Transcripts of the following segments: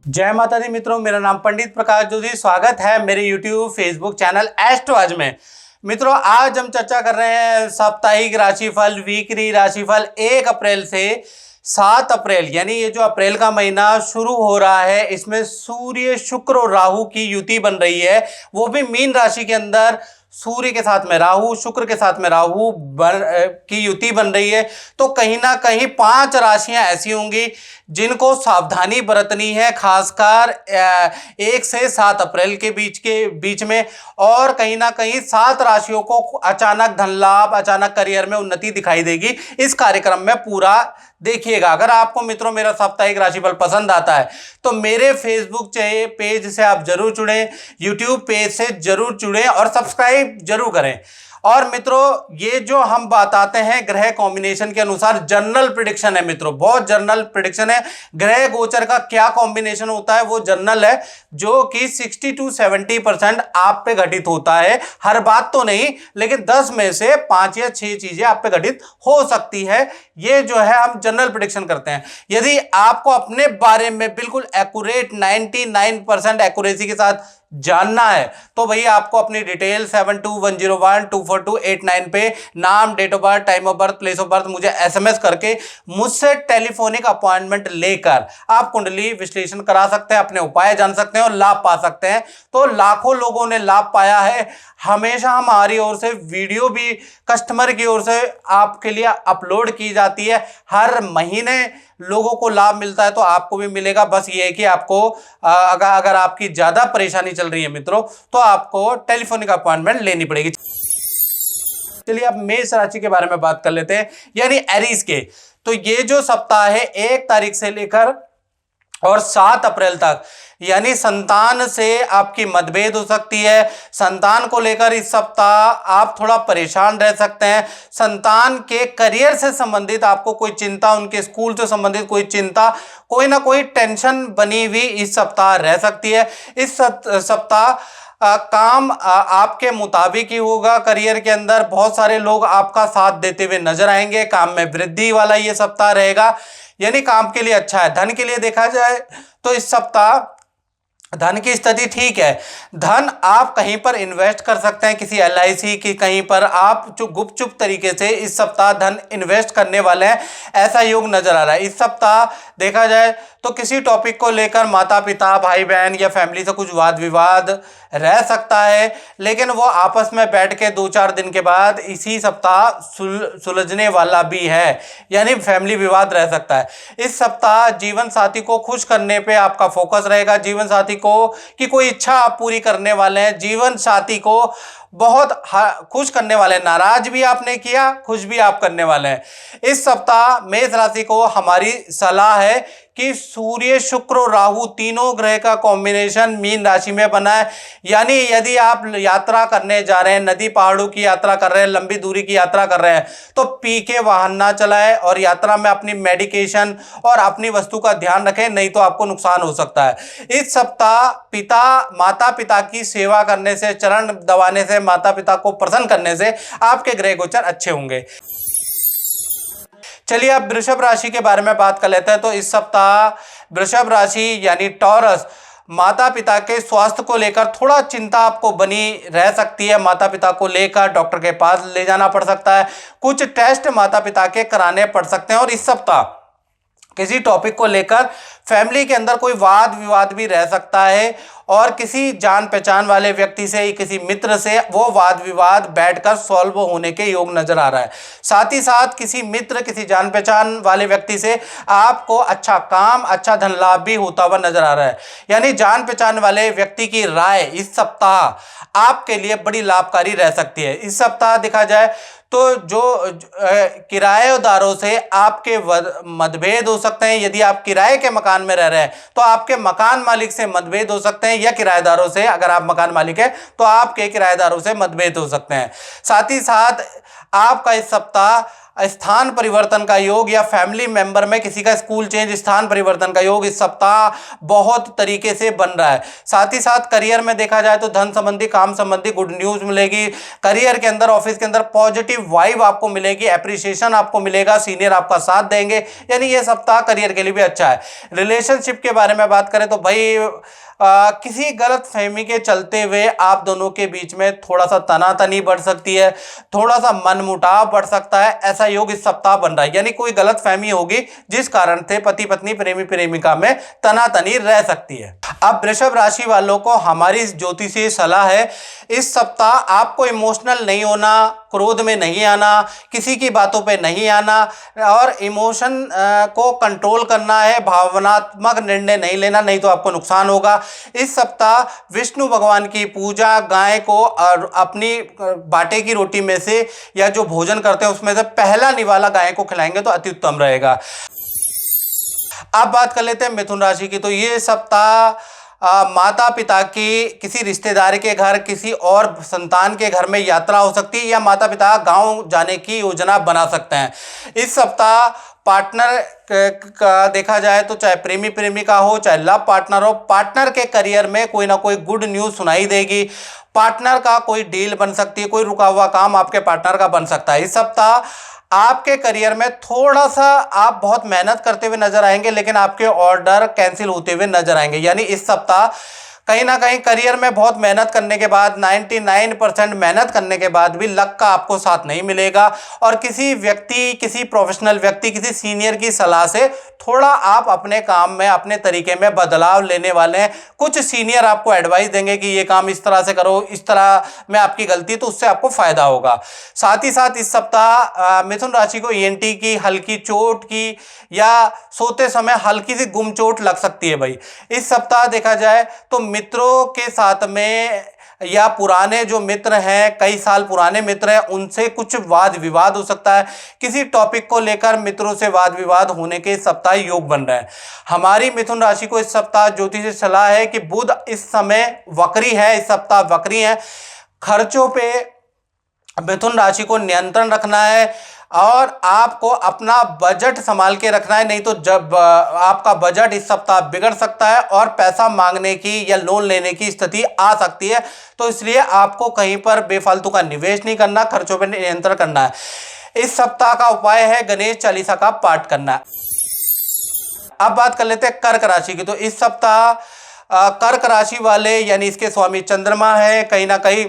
जय माता दी मित्रों, मेरा नाम पंडित प्रकाश जोशी। स्वागत है मेरे YouTube फेसबुक चैनल एस्ट्रोआज में। मित्रों, आज हम चर्चा कर रहे हैं साप्ताहिक राशिफल, वीकली राशिफल 1 अप्रैल से 7 अप्रैल, यानी ये जो अप्रैल का महीना शुरू हो रहा है, इसमें सूर्य शुक्र और राहु की युति बन रही है, वो भी मीन राशि के अंदर। सूर्य के साथ में राहु, शुक्र के साथ में राहु की युति बन रही है। तो कहीं ना कहीं 5 राशियां ऐसी होंगी जिनको सावधानी बरतनी है, खासकर 1 से 7 अप्रैल के बीच में। और कहीं ना कहीं 7 राशियों को अचानक धन लाभ, अचानक करियर में उन्नति दिखाई देगी। इस कार्यक्रम में पूरा देखिएगा। अगर आपको मित्रों मेरा साप्ताहिक राशिफल पसंद आता है तो मेरे फेसबुक पेज से आप जरूर जुड़ें, यूट्यूब पेज से जरूर जुड़ें और सब्सक्राइब जरूर करें। और मित्रों, ये जो हम बताते हैं ग्रह कॉम्बिनेशन के अनुसार जनरल प्रेडिक्शन है मित्रों, बहुत जनरल प्रेडिक्शन है। ग्रह गोचर का क्या कॉम्बिनेशन होता है वो जनरल है, जो कि 60 to 70% आप पे घटित होता है। हर बात तो नहीं, लेकिन 10 में से 5 या 6 चीजें आप पे घटित हो सकती है। ये जो है हम जनरल प्रेडिक्शन करते हैं। यदि आपको अपने बारे में बिल्कुल एक्यूरेट 99% एक्यूरेसी के साथ जानना है तो भैया आपको अपनी डिटेल 7210124289 पे नाम, date of birth, time of birth, place of birth मुझे एसएमएस करके मुझसे टेलीफोनिक अपॉइंटमेंट लेकर आप कुंडली विश्लेषण करा सकते हैं, अपने उपाय जान सकते हैं और लाभ पा सकते हैं। तो लाखों लोगों ने लाभ पाया है। हमेशा हमारी ओर से वीडियो भी कस्टमर की ओर से आपके लिए अपलोड की जाती है। हर महीने लोगों को लाभ मिलता है, तो आपको भी मिलेगा। बस ये है कि आपको अगर आपकी ज्यादा परेशानी चल रही है मित्रों, तो आपको टेलीफोनिक अपॉइंटमेंट लेनी पड़ेगी। चलिए अब मेष राशि के बारे में बात कर लेते हैं, यानी एरीज के। तो ये जो सप्ताह है 1 तारीख से लेकर और 7 अप्रैल तक, यानी संतान से आपकी मतभेद हो सकती है। संतान को लेकर इस सप्ताह आप थोड़ा परेशान रह सकते हैं। संतान के करियर से संबंधित आपको कोई चिंता, उनके स्कूल से संबंधित कोई चिंता, कोई ना कोई टेंशन बनी हुई इस सप्ताह रह सकती है। इस सप्ताह काम आपके मुताबिक ही होगा। करियर के अंदर बहुत सारे लोग आपका साथ देते हुए नजर आएंगे। काम में वृद्धि वाला ये सप्ताह रहेगा, यानी काम के लिए अच्छा है। धन के लिए देखा जाए तो इस सप्ताह धन की स्थिति ठीक है। धन आप कहीं पर इन्वेस्ट कर सकते हैं, किसी LIC की कहीं पर आप जो गुपचुप तरीके से इस सप्ताह धन इन्वेस्ट करने वाले हैं, ऐसा योग नजर आ रहा है। इस सप्ताह देखा जाए तो किसी टॉपिक को लेकर माता पिता, भाई बहन या फैमिली से कुछ वाद विवाद रह सकता है, लेकिन वो आपस में बैठ के 2-4 दिन के बाद इसी सप्ताह सुलझने वाला भी है, यानी फैमिली विवाद रह सकता है। इस सप्ताह जीवन साथी को खुश करने पे आपका फोकस रहेगा। जीवन साथी को की कोई इच्छा आप पूरी करने वाले हैं। जीवन साथी को बहुत खुश करने वाले, नाराज भी आपने किया, खुश भी आप करने वाले हैं। इस सप्ताह मेष राशि को हमारी सलाह है कि सूर्य, शुक्र और राहु तीनों ग्रह का कॉम्बिनेशन मीन राशि में बना है। यानी यदि आप यात्रा करने जा रहे हैं, नदी पहाड़ों की यात्रा कर रहे हैं, लंबी दूरी की यात्रा कर रहे हैं, तो पी के वाहन ना चलाएं और यात्रा में अपनी मेडिकेशन और अपनी वस्तु का ध्यान रखें, नहीं तो आपको नुकसान हो सकता है। इस सप्ताह माता पिता की सेवा करने से, चरण दबाने से, माता पिता को प्रसन्न करने से आपके ग्रह गोचर अच्छे होंगे। चलिए अब वृषभ राशि के बारे में बात कर लेते हैं। तो इस सप्ताह वृषभ राशि यानी टॉरस, माता पिता के स्वास्थ्य को लेकर थोड़ा चिंता आपको बनी रह सकती है। माता पिता को लेकर डॉक्टर के पास ले जाना पड़ सकता है, कुछ टेस्ट माता पिता के कराने पड़ सकते हैं। और इस सप्ताह किसी टॉपिक को लेकर फैमिली के अंदर कोई वाद विवाद भी रह सकता है, और किसी जान पहचान वाले व्यक्ति से, किसी मित्र से वो वाद विवाद बैठकर सॉल्व होने के योग नजर आ रहा है। साथ ही साथ किसी मित्र, किसी जान पहचान वाले व्यक्ति से आपको अच्छा काम, अच्छा धन लाभ भी होता हुआ नजर आ रहा है। यानी जान पहचान वाले व्यक्ति की राय इस सप्ताह आपके लिए बड़ी लाभकारी रह सकती है। इस सप्ताह देखा जाए तो जो किराएदारों से आपके मतभेद हो सकते हैं। यदि आप किराए के मकान में रह रहे हैं तो आपके मकान मालिक से मतभेद हो सकते हैं, या किराएदारों से, अगर आप मकान मालिक हैं तो आपके किराएदारों से मतभेद हो सकते हैं। साथ ही साथ आपका इस सप्ताह स्थान परिवर्तन का योग या फैमिली मेंबर में किसी का स्कूल चेंज, स्थान परिवर्तन का योग इस सप्ताह बहुत तरीके से बन रहा है। साथ ही साथ करियर में देखा जाए तो धन संबंधी, काम संबंधी गुड न्यूज मिलेगी। करियर के अंदर, ऑफिस के अंदर पॉजिटिव वाइब आपको मिलेगी, एप्रिसिएशन आपको मिलेगा, सीनियर आपका साथ देंगे, यानी ये सप्ताह करियर के लिए भी अच्छा है। रिलेशनशिप के बारे में बात करें तो भाई किसी गलत फहमी के चलते हुए आप दोनों के बीच में थोड़ा सा तनातनी बढ़ सकती है, थोड़ा सा मनमुटाव बढ़ सकता है, ऐसा योग इस सप्ताह बन रहा है। यानी कोई गलत फहमी होगी जिस कारण से पति पत्नी, प्रेमी प्रेमिका में तनातनी रह सकती है। अब वृषभ राशि वालों को हमारी ज्योतिषीय सलाह है, इस सप्ताह आपको इमोशनल नहीं होना, क्रोध में नहीं आना, किसी की बातों पे नहीं आना और इमोशन को कंट्रोल करना है, भावनात्मक निर्णय नहीं लेना, नहीं तो आपको नुकसान होगा। इस सप्ताह विष्णु भगवान की पूजा, गाय को और अपनी बाटे की रोटी में से या जो भोजन करते हैं उसमें से पहला निवाला गाय को खिलाएंगे तो अति उत्तम रहेगा। अब बात कर लेते हैं मिथुन राशि की। तो ये सप्ताह माता पिता की, किसी रिश्तेदार के घर, किसी और संतान के घर में यात्रा हो सकती है या माता पिता गांव जाने की योजना बना सकते हैं। इस सप्ताह पार्टनर का देखा जाए तो चाहे प्रेमी प्रेमिका हो, चाहे लव पार्टनर हो, पार्टनर के करियर में कोई ना कोई गुड न्यूज़ सुनाई देगी। पार्टनर का कोई डील बन सकती है, कोई रुका हुआ काम आपके पार्टनर का बन सकता है। इस सप्ताह आपके करियर में थोड़ा सा आप बहुत मेहनत करते हुए नजर आएंगे, लेकिन आपके ऑर्डर कैंसिल होते हुए नजर आएंगे। यानी इस सप्ताह कहीं ना कहीं करियर में बहुत मेहनत करने के बाद, 99% मेहनत करने के बाद भी लक का आपको साथ नहीं मिलेगा और किसी व्यक्ति, किसी प्रोफेशनल व्यक्ति, किसी सीनियर की सलाह से थोड़ा आप अपने काम में, अपने तरीके में बदलाव लेने वाले हैं। कुछ सीनियर आपको एडवाइस देंगे कि ये काम इस तरह से करो, इस तरह में आपकी गलती, तो उससे आपको फायदा होगा। साथ ही साथ इस सप्ताह मिथुन राशि को ईएनटी की हल्की चोट की या सोते समय हल्की सी गुम चोट लग सकती है भाई। इस सप्ताह देखा जाए तो मित्रों के साथ में या पुराने जो मित्र हैं, कई साल पुराने मित्र हैं, उनसे कुछ वाद विवाद हो सकता है। किसी टॉपिक को लेकर मित्रों से वाद विवाद होने के इस सप्ताह योग बन रहे हैं। हमारी मिथुन राशि को इस सप्ताह ज्योतिषी सलाह है कि बुध इस समय वक्री है, इस सप्ताह वक्री है। खर्चों पे मिथुन राशि को नियंत्रण रखना है और आपको अपना बजट संभाल के रखना है, नहीं तो जब आपका बजट इस सप्ताह बिगड़ सकता है और पैसा मांगने की या लोन लेने की स्थिति आ सकती है। तो इसलिए आपको कहीं पर बेफालतू का निवेश नहीं करना, खर्चों पर नियंत्रण करना है। इस सप्ताह का उपाय है गणेश चालीसा का पाठ करना। अब बात कर लेते हैं कर्क राशि की। तो इस सप्ताह कर्क राशि वाले, यानी इसके स्वामी चंद्रमा है, कहीं ना कहीं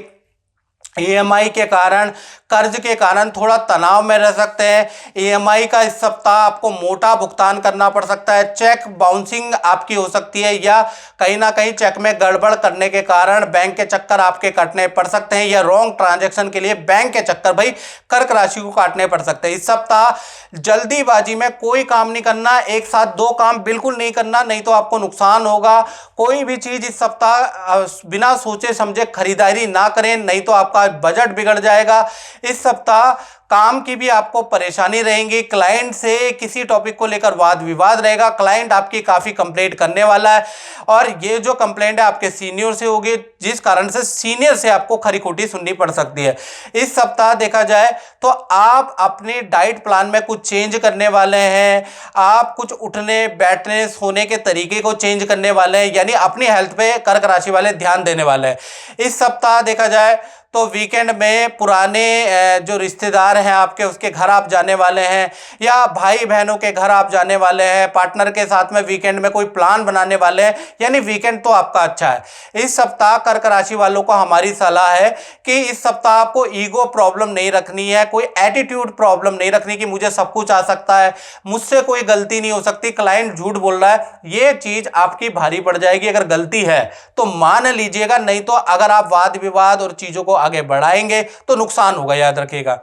ईएमआई के कारण, कर्ज के कारण थोड़ा तनाव में रह सकते हैं। ईएमआई का इस सप्ताह आपको मोटा भुगतान करना पड़ सकता है। चेक बाउंसिंग आपकी हो सकती है या कहीं ना कहीं चेक में गड़बड़ करने के कारण बैंक के चक्कर आपके काटने पड़ सकते हैं या रॉन्ग ट्रांजैक्शन के लिए बैंक के चक्कर भाई कर्क राशि को काटने पड़ सकते हैं। इस सप्ताह जल्दीबाजी में कोई काम नहीं करना, एक साथ दो काम बिल्कुल नहीं करना, नहीं तो आपको नुकसान होगा। कोई भी चीज इस सप्ताह बिना सोचे समझे खरीदारी ना करें, नहीं तो आपका बजट बिगड़ जाएगा। इस सप्ताह काम की भी आपको परेशानी रहेंगी। क्लाइंट से किसी टॉपिक को लेकर वाद विवाद रहेगा। क्लाइंट आपकी काफ़ी कंप्लेंट करने वाला है और ये जो कंप्लेंट है आपके सीनियर से होगी, जिस कारण से सीनियर से आपको खरी खोटी सुननी पड़ सकती है। इस सप्ताह देखा जाए तो आप अपने डाइट प्लान में कुछ चेंज करने वाले हैं। आप कुछ उठने, बैठने, सोने के तरीके को चेंज करने वाले हैं, यानी अपनी हेल्थ पे कर्क राशि वाले ध्यान देने वाले हैं। इस सप्ताह देखा जाए तो वीकेंड में पुराने जो रिश्तेदार हैं आपके, उसके घर आप जाने वाले हैं या भाई बहनों के घर आप जाने वाले हैं। पार्टनर के साथ में वीकेंड में कोई प्लान बनाने वाले हैं, यानी वीकेंड तो आपका अच्छा है। इस सप्ताह कर्क राशि वालों को हमारी सलाह है कि इस सप्ताह आपको ईगो प्रॉब्लम नहीं रखनी है, कोई एटीट्यूड प्रॉब्लम नहीं रखनी कि मुझे सब कुछ आ सकता है, मुझसे कोई गलती नहीं हो सकती, क्लाइंट झूठ बोल रहा है, ये चीज आपकी भारी पड़ जाएगी। अगर गलती है तो मान लीजिएगा, नहीं तो अगर आप वाद विवाद और चीजों को आगे बढ़ाएंगे तो नुकसान होगा, याद रखिएगा।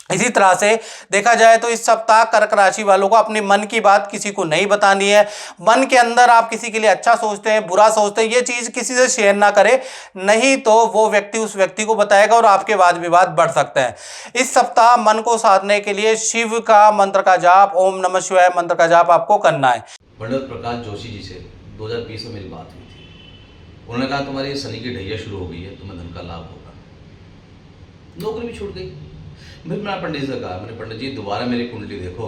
इसी तरह से देखा जाए तो इस सप्ताह कर्क राशि वालों को अपनी मन की बात किसी को नहीं बतानी है। मन के अंदर आप किसी के लिए अच्छा सोचते हैं, बुरा सोचते हैं, ये चीज किसी से शेयर ना करें, नहीं तो वो व्यक्ति उस व्यक्ति को बताएगा और आपके वाद विवाद बढ़ सकते हैं। इस सप्ताह मन को साधने के लिए शिव का मंत्र का जाप, ओम नमः शिवाय मंत्र का जाप आपको करना है। पंडित प्रकाश जोशी जी से 2020 में मेरी बात हुई थी। उन्होंने कहा तुम्हारी शनि की ढैया शुरू हो गई है, तुम्हें धन का लाभ होगा। नौकरी भी छूट गई, मैं पंडित जी से कहा, मैंने पंडित जी दोबारा मेरी कुंडली देखो।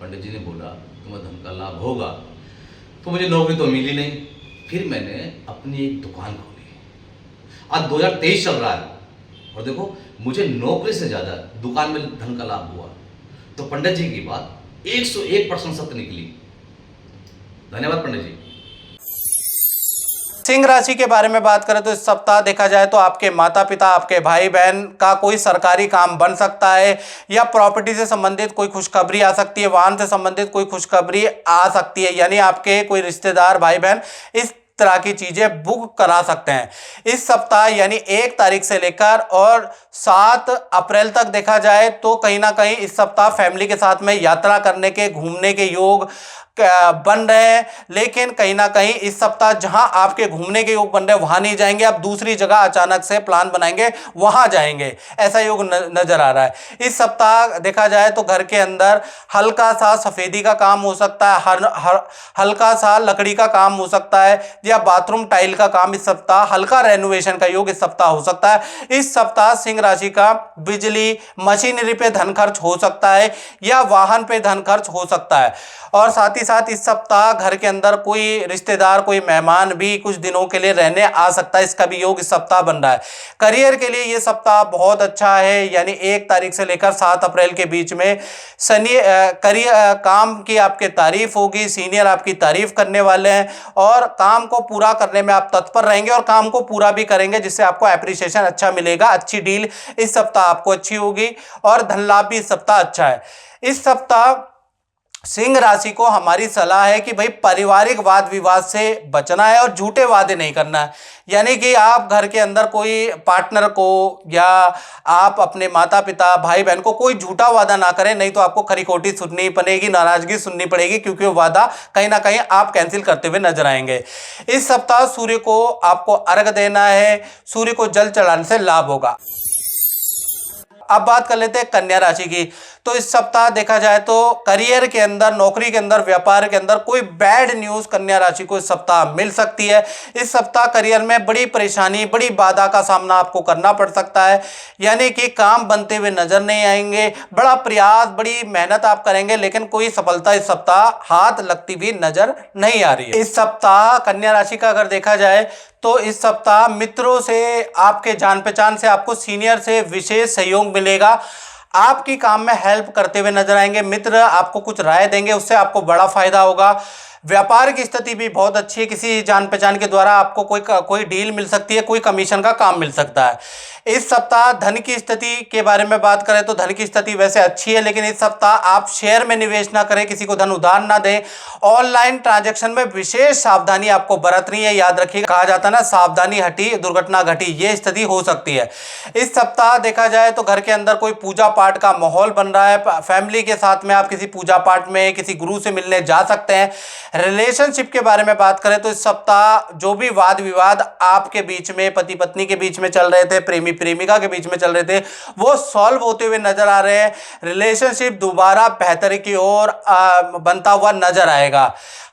पंडित जी ने बोला तुम्हें धन का लाभ होगा। तो मुझे नौकरी तो मिली नहीं, फिर मैंने अपनी एक दुकान खोली। आज 2023 चल रहा है और देखो मुझे नौकरी से ज़्यादा दुकान में धन का लाभ हुआ। तो पंडित जी की बात 101% सत्य निकली। धन्यवाद पंडित जी। सिंह राशि के बारे में बात करें तो इस सप्ताह देखा जाए तो आपके माता पिता, आपके भाई बहन का कोई सरकारी काम बन सकता है, या प्रॉपर्टी से संबंधित कोई खुशखबरी आ सकती है, वाहन से संबंधित कोई खुशखबरी आ सकती है, यानी आपके कोई रिश्तेदार भाई बहन इस तरह की चीजें बुक करा सकते हैं इस सप्ताह। यानी 1 तारीख से लेकर और 7 अप्रैल तक देखा जाए तो कहीं ना कहीं इस सप्ताह फैमिली के साथ में यात्रा करने के, घूमने के योग बन रहे हैं। लेकिन कहीं ना कहीं इस सप्ताह जहां आपके घूमने के योग बन रहे हैं वहां नहीं जाएंगे, आप दूसरी जगह अचानक से प्लान बनाएंगे वहां जाएंगे, ऐसा योग नजर आ रहा है। इस सप्ताह देखा जाए तो घर के अंदर हल्का सा सफेदी का काम हो सकता है, हल्का सा लकड़ी का काम हो सकता है, या बाथरूम टाइल का काम इस सप्ताह, हल्का रेनोवेशन का योग इस सप्ताह हो सकता है। इस सप्ताह सिंह राशि का बिजली, मशीनरी पे धन खर्च हो सकता है, या वाहन पे धन खर्च हो सकता है। और साथ ही साथ इस सप्ताह घर के अंदर कोई रिश्तेदार, कोई मेहमान भी कुछ दिनों के लिए रहने आ सकता है, इसका भी योग इस सप्ताह बन रहा है। करियर के लिए ये सप्ताह बहुत अच्छा है, यानी 1 तारीख से लेकर 7 अप्रैल के बीच में शनि करियर काम की आपके तारीफ होगी, सीनियर आपकी तारीफ करने वाले हैं और काम को पूरा करने में आप तत्पर रहेंगे और काम को पूरा भी करेंगे, जिससे आपको एप्रिसिएशन अच्छा मिलेगा। अच्छी डील इस सप्ताह आपको अच्छी होगी और धन लाभ भी इस सप्ताह अच्छा है। इस सप्ताह सिंह राशि को हमारी सलाह है कि भाई पारिवारिक वाद विवाद से बचना है और झूठे वादे नहीं करना है। यानी कि आप घर के अंदर कोई पार्टनर को या आप अपने माता पिता, भाई बहन को कोई झूठा वादा ना करें, नहीं तो आपको खरी-खोटी सुननी पड़ेगी, नाराजगी सुननी पड़ेगी, क्योंकि वो वादा कहीं ना कहीं आप कैंसिल करते हुए नजर आएंगे। इस सप्ताह सूर्य को आपको अर्घ देना है, सूर्य को जल चढ़ाने से लाभ होगा। अब बात कर लेते हैं कन्या राशि की। तो इस सप्ताह देखा जाए तो करियर के अंदर, नौकरी के अंदर, व्यापार के अंदर कोई बैड न्यूज कन्या राशि को इस सप्ताह मिल सकती है। इस सप्ताह करियर में बड़ी परेशानी, बड़ी बाधा का सामना आपको करना पड़ सकता है, यानी कि काम बनते हुए नजर नहीं आएंगे। बड़ा प्रयास, बड़ी मेहनत आप करेंगे, लेकिन कोई सफलता इस सप्ताह हाथ लगती हुई नजर नहीं आ रही है। इस सप्ताह कन्या राशि का अगर देखा जाए तो इस सप्ताह मित्रों से, आपके जान पहचान से, आपको सीनियर से विशेष सहयोग मिलेगा। आपकी काम में हेल्प करते हुए नजर आएंगे, मित्र आपको कुछ राय देंगे, उससे आपको बड़ा फायदा होगा। व्यापार की स्थिति भी बहुत अच्छी है, किसी जान पहचान के द्वारा आपको कोई डील मिल सकती है, कोई कमीशन का काम मिल सकता है। इस सप्ताह धन की स्थिति के बारे में बात करें तो धन की स्थिति वैसे अच्छी है, लेकिन इस सप्ताह आप शेयर में निवेश ना करें, किसी को धन उधार ना दें। ऑनलाइन ट्रांजैक्शन में विशेष सावधानी आपको बरतनी है, याद रखिए, कहा जाता है ना, सावधानी हटी दुर्घटना घटी, ये स्थिति हो सकती है। इस सप्ताह देखा जाए तो घर के अंदर कोई पूजा पाठ का माहौल बन रहा है, फैमिली के साथ में आप किसी पूजा पाठ में किसी गुरु से मिलने जा सकते हैं। रिलेशनशिप के बारे में बात करें तो इस सप्ताह जो भी वाद विवाद आपके बीच में, पति पत्नी के बीच में चल रहे थे, प्रेमी प्रेमिका के बीच में चल रहे थे, वो सॉल्व होते हुए नजर आ रहे हैं। रिलेशनशिप दोबारा बेहतरी की ओर बनता हुआ नजर आएगा।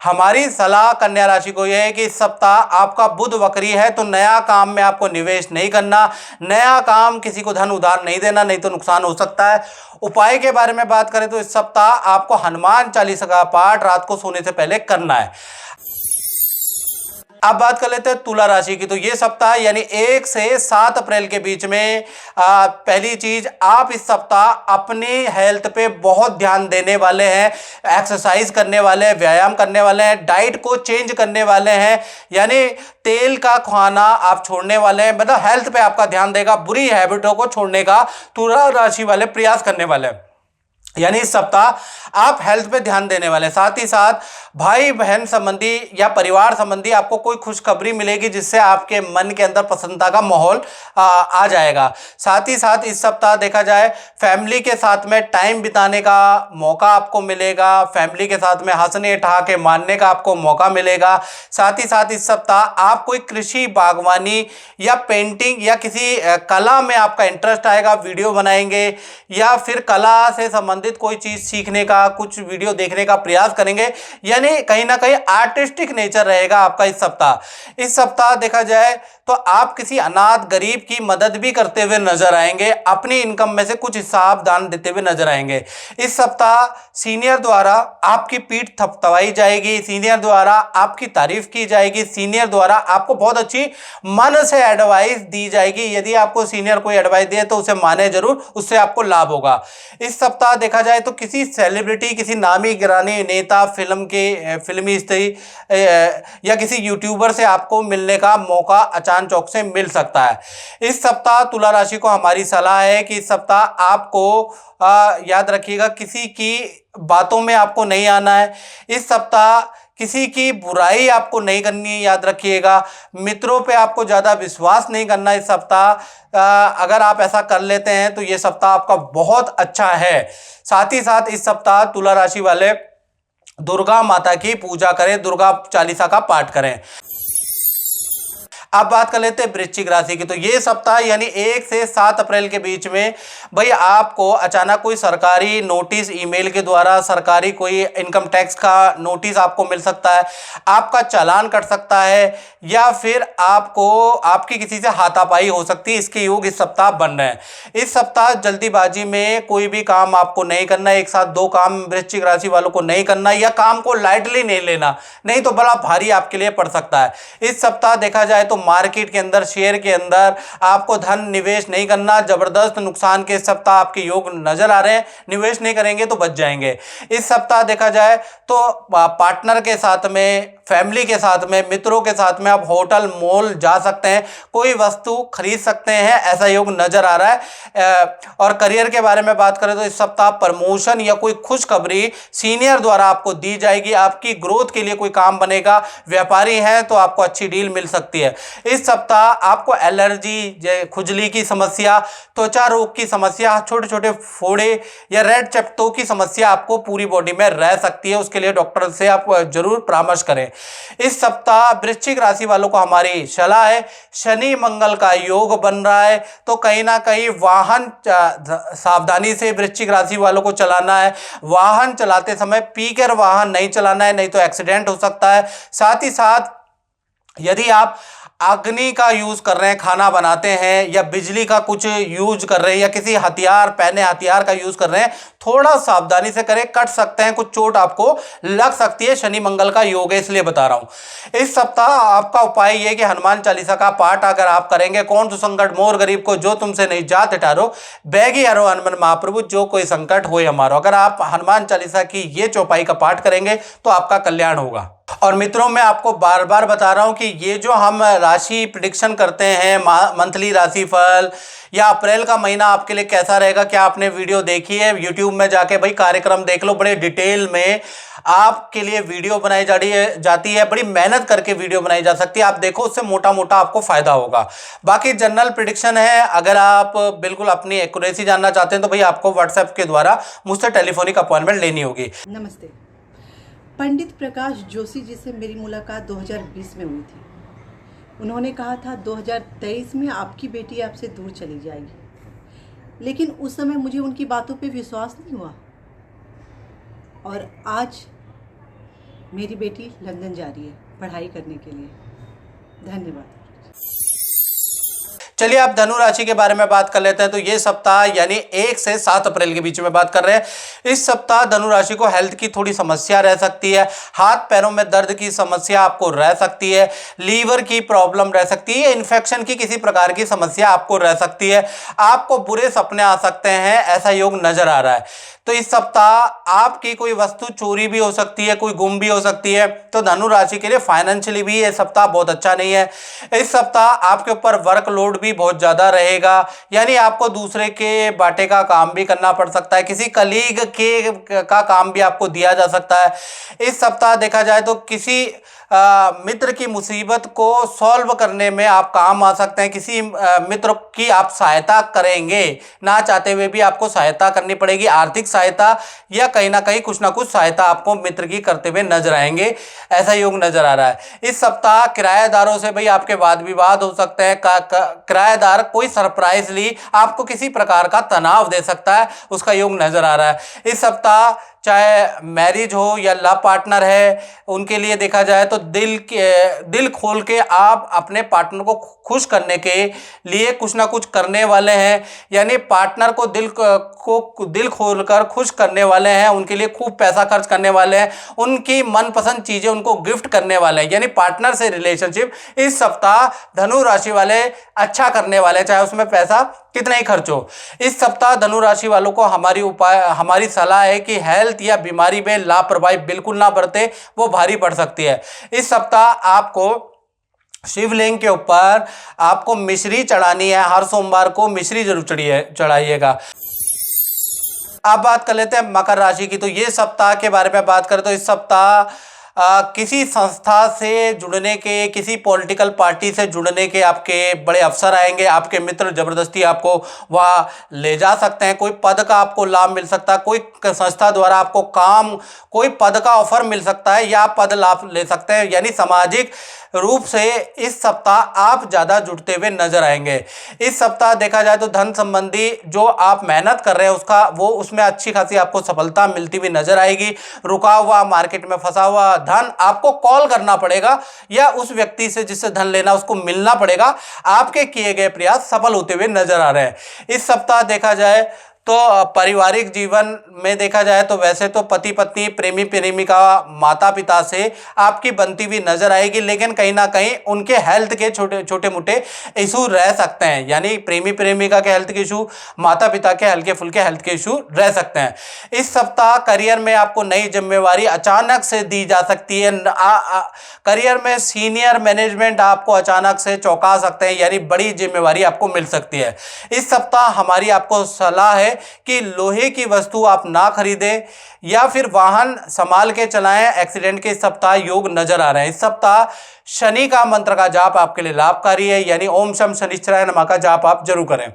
हमारी सलाह कन्या राशि को यह है कि इस सप्ताह आपका बुध वक्री है, तो नया काम में आपको निवेश नहीं करना, नया काम, किसी को धन उधार नहीं देना, नहीं तो नुकसान हो सकता है। उपाय के बारे में बात करें तो इस सप्ताह आपको हनुमान चालीसा का पाठ रात को सोने से पहले करना है। अब बात कर लेते हैं तुला राशि की। तो ये सप्ताह यानी 1 से 7 अप्रैल के बीच में पहली चीज, आप इस सप्ताह अपनी हेल्थ पे बहुत ध्यान देने वाले हैं, एक्सरसाइज करने वाले हैं, व्यायाम करने वाले हैं, डाइट को चेंज करने वाले हैं, यानी तेल का खाना आप छोड़ने वाले हैं, मतलब हेल्थ पे आपका ध्यान देगा, बुरी हैबिटों को छोड़ने का तुला राशि वाले प्रयास करने वाले हैं। यानी इस सप्ताह आप हेल्थ पे ध्यान देने वाले। साथ ही साथ भाई बहन संबंधी या परिवार संबंधी आपको कोई खुशखबरी मिलेगी, जिससे आपके मन के अंदर प्रसन्नता का माहौल आ जाएगा। साथ ही साथ इस सप्ताह देखा जाए फैमिली के साथ में टाइम बिताने का मौका आपको मिलेगा, फैमिली के साथ में हंसने ठहाके मारने का आपको मौका मिलेगा। साथ ही साथ इस सप्ताह आप कोई कृषि, बागवानी या पेंटिंग या किसी कला में आपका इंटरेस्ट आएगा, वीडियो बनाएंगे या फिर कला से संबंधित संबंधित कोई चीज सीखने का, कुछ वीडियो देखने का प्रयास करेंगे, यानी कहीं ना कहीं आर्टिस्टिक नेचर रहेगा आपका इस सप्ताह। इस सप्ताह देखा जाए तो आप किसी अनाथ गरीब की मदद भी करते हुए नजर आएंगे, अपनी इनकम में से कुछ हिस्सा आप दान देते हुए नजर आएंगे। इस सप्ताह सीनियर द्वारा आपकी पीठ थपथपाई जाएगी, सीनियर द्वारा आपकी तारीफ की जाएगी, सीनियर द्वारा आपको बहुत अच्छी मन से एडवाइस दी जाएगी। यदि आपको सीनियर कोई एडवाइस दे तो उसे माने जरूर, उससे आपको लाभ होगा। इस सप्ताह देखा जाए तो किसी सेलिब्रिटी, किसी नामी गिरानी नेता, फिल्मी स्त्री या किसी यूट्यूबर से आपको मिलने का मौका अचानक चौक से मिल सकता है। इस सप्ताह तुला राशि को हमारी सलाह है कि इस सप्ताह आपको याद रखिएगा, किसी की बातों में आपको नहीं आना है। इस सप्ताह किसी की बुराई आपको नहीं करनी है, याद रखिएगा। मित्रों पे आपको ज़्यादा विश्वास नहीं करना इस सप्ताह। अगर आप ऐसा कर लेते हैं तो ये सप्ताह आपका बहुत अच्छा है। साथ ही साथ इस सप्ताह तुला राशि वाले दुर्गा माता की पूजा करें, दुर्गा चालीसा का पाठ करें। अब बात कर लेते हैं वृश्चिक राशि की। तो ये सप्ताह यानी 1 से 7 अप्रैल के बीच में भाई आपको अचानक कोई सरकारी नोटिस ईमेल के द्वारा, सरकारी कोई इनकम टैक्स का नोटिस आपको मिल सकता है, आपका चालान कट सकता है, या फिर आपकी किसी से हाथापाई हो सकती है। इसके योग इस सप्ताह बन रहे हैं। इस सप्ताह जल्दीबाजी में कोई भी काम आपको नहीं करना है, एक साथ 2 काम वृश्चिक राशि वालों को नहीं करना, या काम को लाइटली नहीं लेना, नहीं तो बड़ा भारी आपके लिए पड़ सकता है। इस सप्ताह देखा जाए तो मार्केट के अंदर, शेयर के अंदर आपको धन निवेश नहीं करना, जबरदस्त नुकसान के सप्ताह आपके योग नजर आ रहे हैं। निवेश नहीं करेंगे तो बच जाएंगे। इस सप्ताह देखा जाए तो पार्टनर के साथ में, फैमिली के साथ में, मित्रों के साथ में आप होटल मॉल जा सकते हैं, कोई वस्तु खरीद सकते हैं, ऐसा योग नजर आ रहा है। और करियर के बारे में बात करें तो इस सप्ताह प्रमोशन या कोई खुशखबरी सीनियर द्वारा आपको दी जाएगी, आपकी ग्रोथ के लिए कोई काम बनेगा। व्यापारी हैं तो आपको अच्छी डील मिल सकती है। इस सप्ताह आपको एलर्जी, खुजली की समस्या, त्वचा रोग की समस्या, छोटे छोटे फोड़े या रेड चपटों की समस्या आपको पूरी बॉडी में रह सकती है। उसके लिए डॉक्टर से आप जरूर परामर्श करें। इस सप्ताह वृश्चिक राशि वालों को हमारी सलाह है, शनि मंगल का योग बन रहा है, तो कहीं ना कहीं वाहन सावधानी से वृश्चिक राशि वालों को चलाना है। वाहन चलाते समय पीकर वाहन नहीं चलाना है, नहीं तो एक्सीडेंट हो सकता है। साथ ही साथ यदि आप अग्नि का यूज कर रहे हैं, खाना बनाते हैं, या बिजली का कुछ यूज कर रहे हैं, या किसी पहने हथियार का यूज कर रहे हैं, थोड़ा सावधानी से करें, कट सकते हैं, कुछ चोट आपको लग सकती है। शनि मंगल का योग है इसलिए बता रहा हूं। इस सप्ताह आपका उपाय यह कि हनुमान चालीसा का पाठ अगर आप करेंगे, कौन तो संकट मोर गरीब को जो तुमसे नहीं जात हटारो, बैगी हरो हनुमान महाप्रभु जो कोई संकट होए हमारो। अगर आप हनुमान चालीसा की ये चौपाई का पाठ करेंगे तो आपका कल्याण होगा। और मित्रों, मैं आपको बार बार बता रहा हूं कि ये जो हम राशि प्रिडिक्शन करते हैं, मंथली राशिफल या अप्रैल का महीना आपके लिए कैसा रहेगा, क्या आपने वीडियो देखी है? यूट्यूब में जाके भाई कार्यक्रम देख लो, बड़े डिटेल में आपके लिए वीडियो बनाई जाती है, बड़ी मेहनत करके वीडियो बनाई जा सकती है। आप देखो, उससे मोटा मोटा आपको फायदा होगा। बाकी जनरल प्रिडिक्शन है, अगर आप बिल्कुल अपनी एक्यूरेसी जानना चाहते हैं तो भाई आपको व्हाट्सएप के द्वारा मुझसे टेलीफोनिक अपॉइंटमेंट लेनी होगी। नमस्ते। पंडित प्रकाश जोशी जी से मेरी मुलाकात 2020 में हुई थी। उन्होंने कहा था 2023 में आपकी बेटी आपसे दूर चली जाएगी, लेकिन उस समय मुझे उनकी बातों पे विश्वास नहीं हुआ, और आज मेरी बेटी लंदन जा रही है पढ़ाई करने के लिए। धन्यवाद। चलिए आप धनु राशि के बारे में बात कर लेते हैं। तो ये सप्ताह यानी 1 से 7 अप्रैल के बीच में बात कर रहे हैं। इस सप्ताह धनु राशि को हेल्थ की थोड़ी समस्या रह सकती है, हाथ पैरों में दर्द की समस्या आपको रह सकती है, लीवर की प्रॉब्लम रह सकती है, इन्फेक्शन की किसी प्रकार की समस्या आपको रह सकती है, आपको बुरे सपने आ सकते हैं, ऐसा योग नजर आ रहा है। तो इस सप्ताह आपकी कोई वस्तु चोरी भी हो सकती है, कोई गुम भी हो सकती है। तो धनु राशि के लिए फाइनेंशियली भी ये सप्ताह बहुत अच्छा नहीं है। इस सप्ताह आपके ऊपर वर्कलोड भी बहुत ज्यादा रहेगा, यानी आपको दूसरे के बाटे का काम भी करना पड़ सकता है, किसी कलीग का काम भी आपको दिया जा सकता है। इस सप्ताह देखा जाए तो किसी मित्र की मुसीबत को सॉल्व करने में आप काम आ सकते हैं, किसी मित्र की आप सहायता करेंगे, ना चाहते हुए भी आपको सहायता करनी पड़ेगी, आर्थिक सहायता या कहीं ना कहीं कुछ ना कुछ सहायता आपको मित्र की करते हुए नजर आएंगे, ऐसा योग नजर आ रहा है। इस सप्ताह किराएदारों से भाई आपके वाद विवाद हो सकते हैं। किराएदार कोई सरप्राइजली आपको किसी प्रकार का तनाव दे सकता है, उसका योग नजर आ रहा है। इस सप्ताह चाहे मैरिज हो या लव पार्टनर है, उनके लिए देखा जाए तो दिल खोल के आप अपने पार्टनर को खुश करने के लिए कुछ ना कुछ करने वाले हैं, यानी पार्टनर को दिल खोल कर खुश करने वाले हैं, उनके लिए खूब पैसा खर्च करने वाले हैं, उनकी मनपसंद चीज़ें उनको गिफ्ट करने वाले हैं। यानी पार्टनर से रिलेशनशिप इस सप्ताह धनु राशि वाले अच्छा करने वाले हैं, चाहे उसमें पैसा कितना ही खर्च हो। इस सप्ताह धनु राशि वालों को हमारी सलाह है कि हेल्थ या बीमारी में लापरवाही बिल्कुल ना बरते, वो भारी पड़ सकती है। इस सप्ताह आपको शिवलिंग के ऊपर आपको मिश्री चढ़ानी है, हर सोमवार को मिश्री जरूर चढ़ाइएगा। अब बात कर लेते हैं मकर राशि की। तो ये सप्ताह के बारे में बात करें तो इस सप्ताह किसी संस्था से जुड़ने के, किसी पॉलिटिकल पार्टी से जुड़ने के आपके बड़े अवसर आएंगे। आपके मित्र जबरदस्ती आपको वहाँ ले जा सकते हैं, कोई पद का आपको लाभ मिल सकता है, कोई संस्था द्वारा आपको कोई पद का ऑफर मिल सकता है या पद लाभ ले सकते हैं। यानी सामाजिक रूप से इस सप्ताह आप ज़्यादा जुड़ते हुए नजर आएंगे। इस सप्ताह देखा जाए तो धन संबंधी जो आप मेहनत कर रहे हैं उसमें अच्छी खासी आपको सफलता मिलती हुई नजर आएगी। रुका हुआ, मार्केट में फंसा हुआ धन आपको कॉल करना पड़ेगा या उस व्यक्ति से जिससे धन लेना उसको मिलना पड़ेगा। आपके किए गए प्रयास सफल होते हुए नजर आ रहे हैं। इस सप्ताह देखा जाए तो पारिवारिक जीवन में देखा जाए तो वैसे तो पति पत्नी, प्रेमी प्रेमिका, माता पिता से आपकी बनती हुई नजर आएगी, लेकिन कहीं ना कहीं उनके हेल्थ के छोटे मोटे इशू रह सकते हैं। यानी प्रेमी प्रेमिका के हेल्थ के इशू, माता पिता के हल्के फुल्के हेल्थ के इशू रह सकते हैं। इस सप्ताह करियर में आपको नई जिम्मेवारी अचानक से दी जा सकती है। करियर में सीनियर मैनेजमेंट आपको अचानक से चौंका सकते हैं, यानी बड़ी जिम्मेवारी आपको मिल सकती है। इस सप्ताह हमारी आपको सलाह है कि लोहे की वस्तु आप ना खरीदें या फिर वाहन संभाल के चलाएं। एक्सीडेंट के इस सप्ताह योग नजर आ रहे हैं। इस सप्ताह शनि का मंत्र का जाप आपके लिए लाभकारी है, यानी ओम शम शनिश्चराय नमः का जाप आप जरूर करें।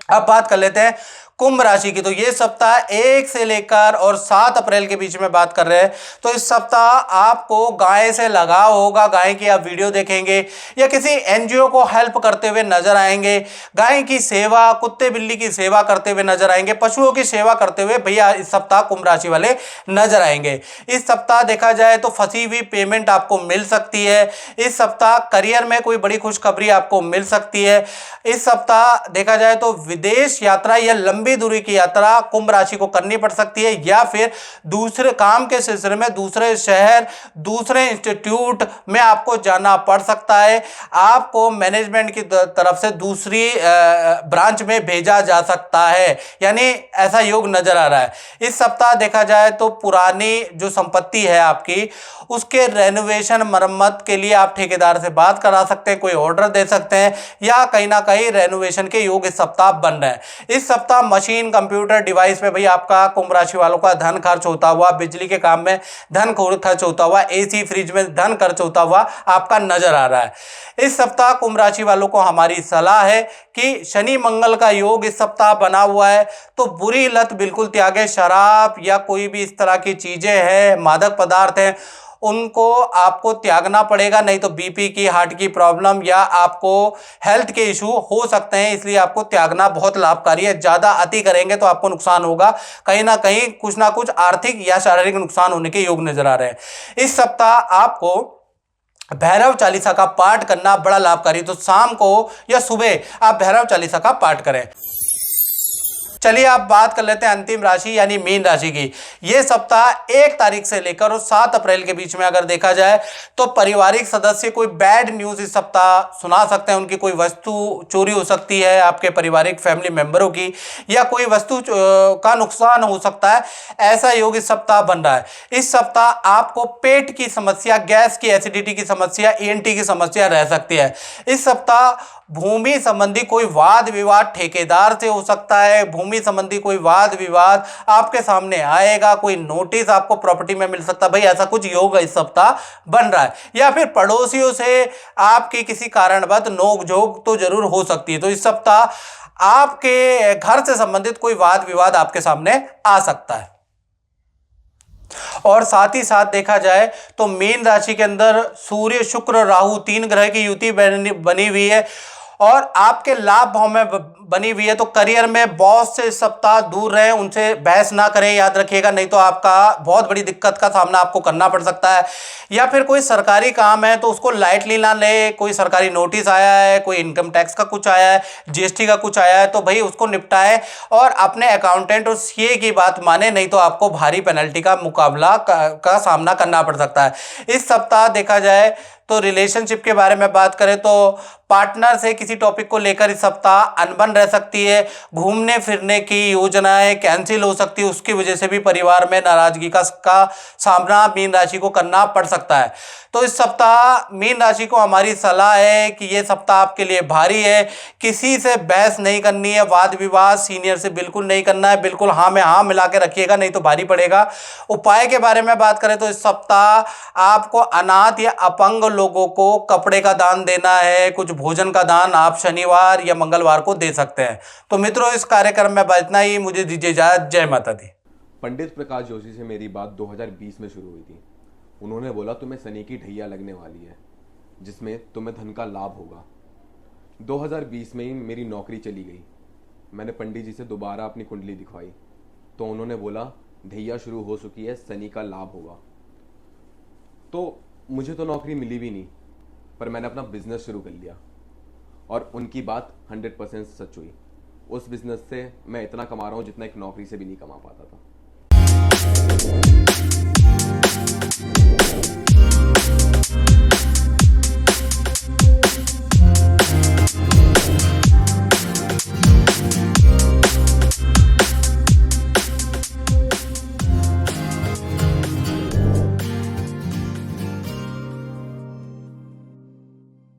अब बात कर लेते हैं कुंभ राशि की। तो ये सप्ताह 1 से लेकर और 7 अप्रैल के बीच में बात कर रहे हैं। तो इस सप्ताह आपको गाय से लगाव होगा, गाय की आप वीडियो देखेंगे या किसी एनजीओ को हेल्प करते हुए नजर आएंगे। गाय की सेवा, कुत्ते बिल्ली की सेवा करते हुए नजर आएंगे, पशुओं की सेवा करते हुए भैया इस सप्ताह कुंभ राशि वाले नजर आएंगे। इस सप्ताह देखा जाए तो फंसी हुई पेमेंट आपको मिल सकती है। इस सप्ताह करियर में कोई बड़ी खुशखबरी आपको मिल सकती है। इस सप्ताह देखा जाए तो विदेश यात्रा या लंबी दूरी की यात्रा कुंभ राशि को करनी पड़ सकती है, या फिर दूसरे काम के सिलसिले में दूसरे शहर, दूसरे इंस्टीट्यूट में आपको जाना पड़ सकता है। आपको मैनेजमेंट की तरफ से दूसरी ब्रांच में भेजा जा सकता है, यानी ऐसा योग नजर आ रहा है। इस सप्ताह देखा जाए तो पुरानी जो संपत्ति है आपकी, उसके रेनोवेशन मरम्मत के लिए आप ठेकेदार से बात करा सकते हैं, कोई ऑर्डर दे सकते हैं, या कहीं ना कहीं रेनोवेशन के योग इस सप्ताह बन रहे हैं। इस सप्ताह मशीन, कंप्यूटर, डिवाइस पे भाई आपका कुंभ राशि वालों का धन खर्च होता हुआ, बिजली के काम में धन खर्च होता हुआ, एसी फ्रिज में धन खर्च होता हुआ आपका नजर आ रहा है। इस सप्ताह कुंभ राशि वालों को हमारी सलाह है कि शनि मंगल का योग इस सप्ताह बना हुआ है, तो बुरी लत बिल्कुल त्यागे। शराब या कोई भी इस तरह की चीजें हैं, मादक पदार्थ हैं, उनको आपको त्यागना पड़ेगा, नहीं तो बीपी की, हार्ट की प्रॉब्लम या आपको हेल्थ के इशू हो सकते हैं। इसलिए आपको त्यागना बहुत लाभकारी है। ज़्यादा अति करेंगे तो आपको नुकसान होगा, कहीं ना कहीं कुछ ना कुछ आर्थिक या शारीरिक नुकसान होने के योग नजर आ रहे हैं। इस सप्ताह आपको भैरव चालीसा का पाठ करना बड़ा लाभकारी, तो शाम को या सुबह आप भैरव चालीसा का पाठ करें। चलिए आप बात कर लेते हैं अंतिम राशि यानी मीन राशि की। ये सप्ताह 1 तारीख से लेकर और 7 अप्रैल के बीच में अगर देखा जाए तो पारिवारिक सदस्य कोई बैड न्यूज इस सप्ताह सुना सकते हैं। उनकी कोई वस्तु चोरी हो सकती है, आपके पारिवारिक फैमिली मेंबरों की, या कोई वस्तु का नुकसान हो सकता है। ऐसा योग इस सप्ताह बन रहा है। इस सप्ताह आपको पेट की समस्या, गैस की, एसिडिटी की समस्या, ENT की समस्या रह सकती है। इस सप्ताह भूमि संबंधी कोई वाद विवाद ठेकेदार से हो सकता है। भूमि संबंधी कोई वाद विवाद आपके सामने आएगा, कोई नोटिस आपको प्रॉपर्टी में मिल सकता है। भाई ऐसा कुछ योग इस सप्ताह बन रहा है। या फिर पड़ोसियों से आपकी किसी कारणवश नोक झोंक तो जरूर हो सकती है। तो इस सप्ताह आपके घर से संबंधित कोई वाद विवाद आपके सामने आ सकता है। और साथ ही साथ देखा जाए तो मीन राशि के अंदर सूर्य शुक्र राहु 3 ग्रह की युति बनी हुई है और आपके लाभ भाव में बनी हुई है। तो करियर में बॉस से इस सप्ताह दूर रहें, उनसे बहस ना करें, याद रखिएगा, नहीं तो आपका बहुत बड़ी दिक्कत का सामना आपको करना पड़ सकता है। या फिर कोई सरकारी काम है तो उसको लाइटली ना ले, कोई सरकारी नोटिस आया है, कोई इनकम टैक्स का कुछ आया है, जीएसटी का कुछ आया है, तो भाई उसको निपटाए और अपने अकाउंटेंट और सीए की बात माने, नहीं तो आपको भारी पेनल्टी का मुकाबला का सामना करना पड़ सकता है। इस सप्ताह देखा जाए तो रिलेशनशिप के बारे में बात करें तो पार्टनर से किसी टॉपिक को लेकर इस सप्ताह अनबन रह सकती है। घूमने फिरने की योजनाएं कैंसिल हो सकती है, उसकी वजह से भी परिवार में नाराजगी का सामना मीन राशि को करना पड़ सकता है। तो इस सप्ताह मीन राशि को हमारी सलाह है कि ये सप्ताह आपके लिए भारी है। किसी से बहस नहीं करनी है, वाद विवाद सीनियर से बिल्कुल नहीं करना है, बिल्कुल हाँ में हाँ मिला के रखिएगा, नहीं तो भारी पड़ेगा। उपाय के बारे में बात करें तो इस सप्ताह आपको अनाथ या अपंग लोगों को कपड़े का दान देना है, कुछ भोजन का दान आप शनिवार या मंगलवार को दे सकते हैं। तो मित्रों, इस कार्यक्रम में बस इतना ही, मुझे दीजिए इजाजत। जय माता दी। पंडित प्रकाश जोशी से मेरी बात 2020 में शुरू हुई थी। उन्होंने बोला तुम्हें शनि की ढैया लगने वाली है जिसमें तुम्हें धन का लाभ होगा। 2020 में ही मेरी नौकरी चली गई। मैंने पंडित जी से दोबारा अपनी कुंडली दिखवाई तो उन्होंने बोला ढैया शुरू हो चुकी है, शनि का लाभ होगा। तो मुझे तो नौकरी मिली भी नहीं, पर मैंने अपना बिजनेस शुरू कर लिया और उनकी बात 100% सच हुई। उस बिजनेस से मैं इतना कमा रहा हूँ जितना एक नौकरी से भी नहीं कमा पाता था।